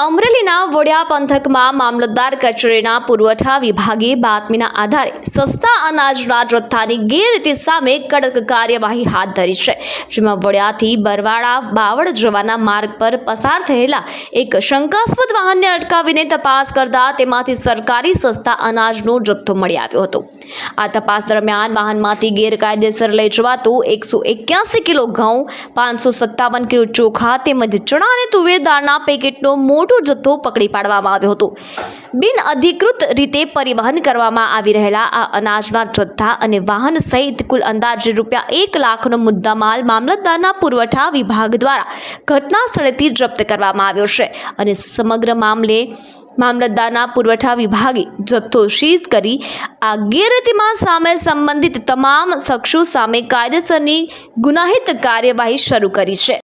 અમરેલીના વડિયા પંથકમાં મામલતદાર કચેરીના પુરવઠા વિભાગે બાતમીના આધારે સસ્તા અનાજના જથ્થાની ગેરરીતિ સામે કડક કાર્યવાહી હાથ ધરી છે, જેમાં વડિયાથી બરવાડા બાવળ જવાના માર્ગ પર પસાર થયેલા એક શંકાસ્પદ વાહનને અટકાવીને તપાસ કરતા તેમાંથી સરકારી સસ્તા અનાજનો જથ્થો મળી આવ્યો હતો। આ તપાસ દરમિયાન વાહનમાંથી ગેરકાયદેસર લઈ જવાતું 181 કિલો ઘઉં, 557 કિલો ચોખા તેમજ ચણા અને તુવેર દાળના પેકેટનો મોટો જથ્થો પકડી પાડવામાં આવ્યો હતો। બિન અધિકૃત રીતે પરિવહન કરવામાં આવી રહેલા આ અનાજના જથ્થા અને વાહન સહિત કુલ અંદાજે ₹1 લાખનો મુદ્દામાલ મામલતદારના પુરવઠા વિભાગ દ્વારા ઘટના સ્થળેથી જપ્ત કરવામાં આવ્યો છે અને સમગ્ર મામલે મામલતદારના પુરવઠા વિભાગે જથ્થો સીઝ કરી આ ગેરરીતિમાં સામેલ સંબંધિત તમામ શખ્સો સામે કાયદેસરની ગુનાહિત કાર્યવાહી શરૂ કરી છે।